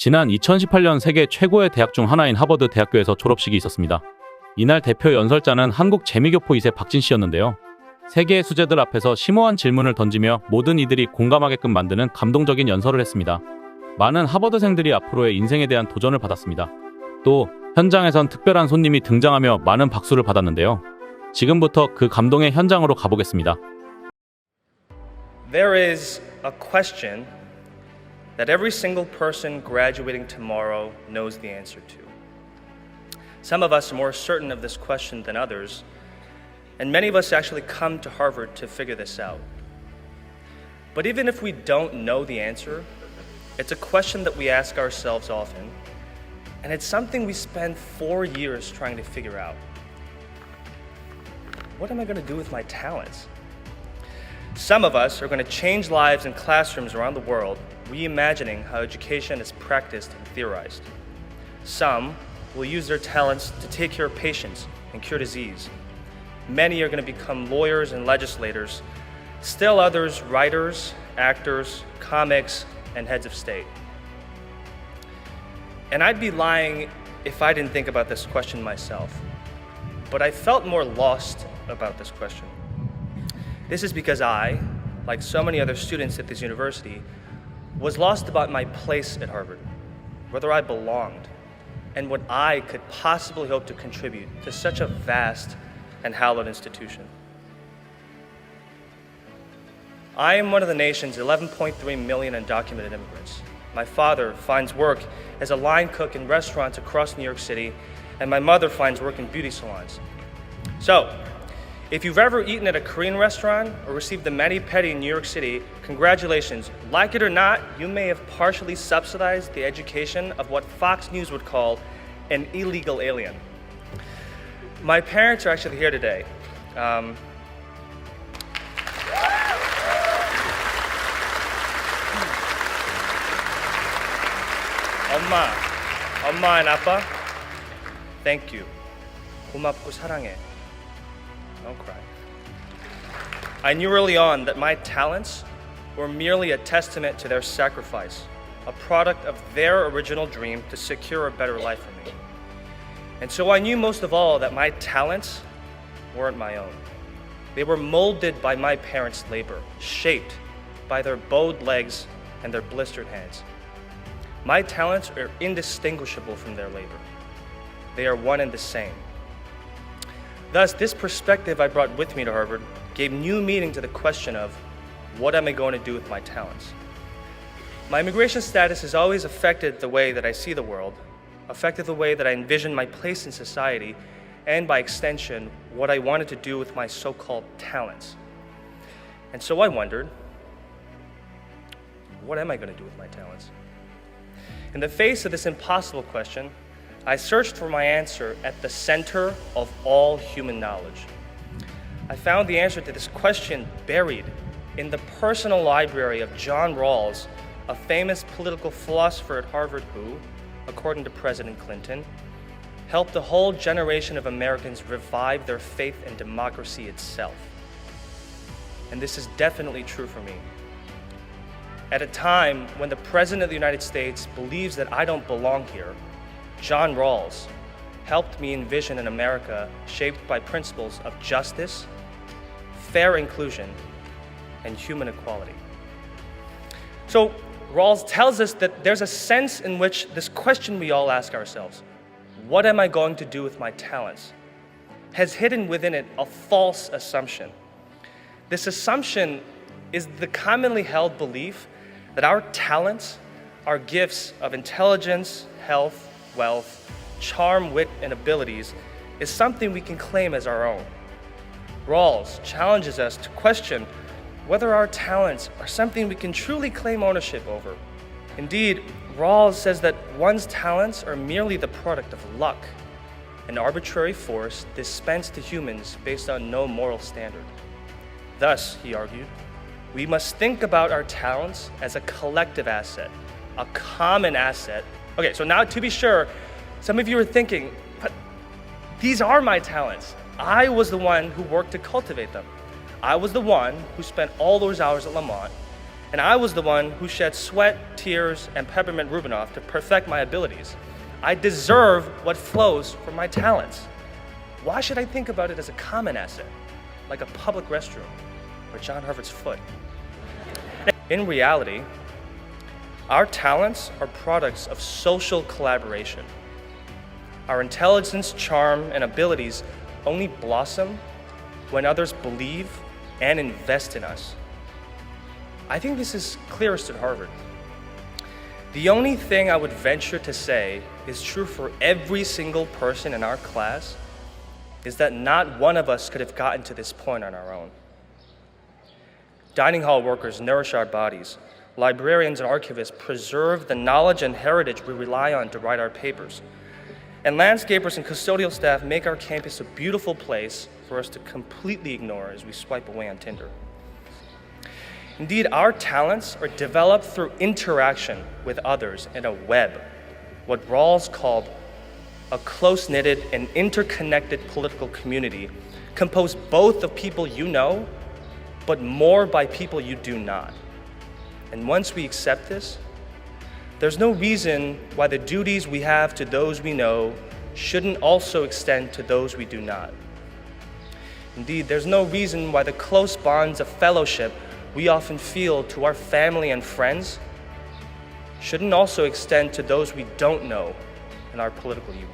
지난 2018년 세계 최고의 대학 중 하나인 하버드 대학교에서 졸업식이 있었습니다. 이날 대표 연설자는 한국 재미교포 2세 박진 씨였는데요. 세계의 수재들 앞에서 심오한 질문을 던지며 모든 이들이 공감하게끔 만드는 감동적인 연설을 했습니다. 많은 하버드생들이 앞으로의 인생에 대한 도전을 받았습니다. 또 현장에선 특별한 손님이 등장하며 많은 박수를 받았는데요. 지금부터 그 감동의 현장으로 가보겠습니다. There is a question that every single person graduating tomorrow knows the answer to. Some of us are more certain of this question than others, and many of us actually come to Harvard to figure this out. But even if we don't know the answer, it's a question that we ask ourselves often, and it's something we spend 4 years trying to figure out. What am I going to do with my talents? Some of us are going to change lives in classrooms around the world, reimagining how education is practiced and theorized. Some will use their talents to take care of patients and cure disease. Many are going to become lawyers and legislators. Still others, writers, actors, comics, and heads of state. And I'd be lying if I didn't think about this question myself. But I felt more lost about this question. This is because I, like so many other students at this university, was lost about my place at Harvard, whether I belonged, and what I could possibly hope to contribute to such a vast and hallowed institution. I am one of the nation's 11.3 million undocumented immigrants. My father finds work as a line cook in restaurants across New York City, and my mother finds work in beauty salons. So, if you've ever eaten at a Korean restaurant or received a mani-pedi in New York City, congratulations. Like it or not, you may have partially subsidized the education of what Fox News would call an illegal alien. My parents are actually here today. 엄마 and 아빠, thank you. 고맙고 사랑해. Don't cry. I knew early on that my talents were merely a testament to their sacrifice, a product of their original dream to secure a better life for me. And so I knew most of all that my talents weren't my own. They were molded by my parents' labor, shaped by their bowed legs and their blistered hands. My talents are indistinguishable from their labor. They are one and the same. Thus, this perspective I brought with me to Harvard gave new meaning to the question of, what am I going to do with my talents? My immigration status has always affected the way that I see the world, affected the way that I envision my place in society, and by extension, what I wanted to do with my so-called talents. And so I wondered, what am I going to do with my talents? In the face of this impossible question, I searched for my answer at the center of all human knowledge. I found the answer to this question buried in the personal library of John Rawls, a famous political philosopher at Harvard who, according to President Clinton, helped a whole generation of Americans revive their faith in democracy itself. And this is definitely true for me. At a time when the President of the United States believes that I don't belong here, John Rawls helped me envision an America shaped by principles of justice, fair inclusion, and human equality. So Rawls tells us that there's a sense in which this question we all ask ourselves, what am I going to do with my talents, has hidden within it a false assumption. This assumption is the commonly held belief that our talents, our gifts of intelligence, health, wealth, charm, wit, and abilities is something we can claim as our own. Rawls challenges us to question whether our talents are something we can truly claim ownership over. Indeed, Rawls says that one's talents are merely the product of luck, an arbitrary force dispensed to humans based on no moral standard. Thus, he argued, we must think about our talents as a collective asset, a common asset. Okay, so now to be sure, some of you are thinking, but these are my talents. I was the one who worked to cultivate them. I was the one who spent all those hours at Lamont, And I was the one who shed sweat, tears, and peppermint Rubinoff to perfect my abilities. I deserve what flows from my talents. Why should I think about it as a common asset, like a public restroom or John Harvard's foot? In reality, our talents are products of social collaboration. Our intelligence, charm, and abilities only blossom when others believe and invest in us. I think this is clearest at Harvard. The only thing I would venture to say is true for every single person in our class is that not one of us could have gotten to this point on our own. Dining hall workers nourish our bodies. Librarians and archivists preserve the knowledge and heritage we rely on to write our papers. And landscapers and custodial staff make our campus a beautiful place for us to completely ignore as we swipe away on Tinder. Indeed, our talents are developed through interaction with others in a web, what Rawls called a close-knitted and interconnected political community composed both of people you know, but more by people you do not. And once we accept this, there's no reason why the duties we have to those we know shouldn't also extend to those we do not. Indeed, there's no reason why the close bonds of fellowship we often feel to our family and friends shouldn't also extend to those we don't know in our political union.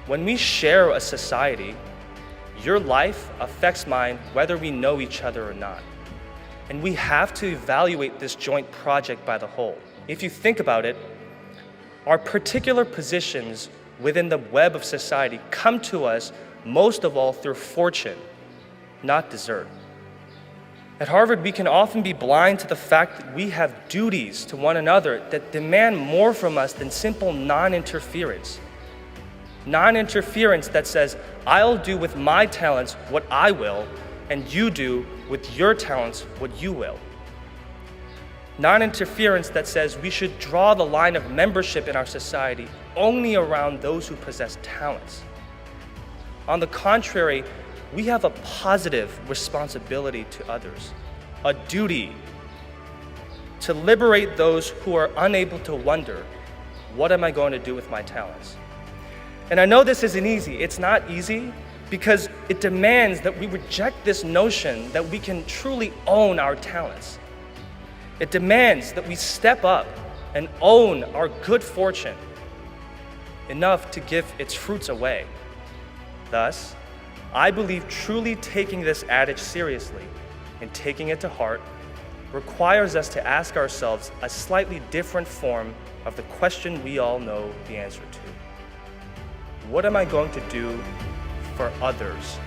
When we share a society, your life affects mine whether we know each other or not. And we have to evaluate this joint project by the whole. If you think about it, our particular positions within the web of society come to us most of all through fortune, not desert. At Harvard, we can often be blind to the fact that we have duties to one another that demand more from us than simple non-interference. Non-interference that says, I'll do with my talents what I will, and you do with your talents what you will. Non-interference that says we should draw the line of membership in our society only around those who possess talents. On the contrary, we have a positive responsibility to others, a duty to liberate those who are unable to wonder, what am I going to do with my talents? And I know this isn't easy. It's not easy because it demands that we reject this notion that we can truly own our talents. It demands that we step up and own our good fortune enough to give its fruits away. Thus, I believe truly taking this adage seriously and taking it to heart requires us to ask ourselves a slightly different form of the question we all know the answer to. What am I going to do for others?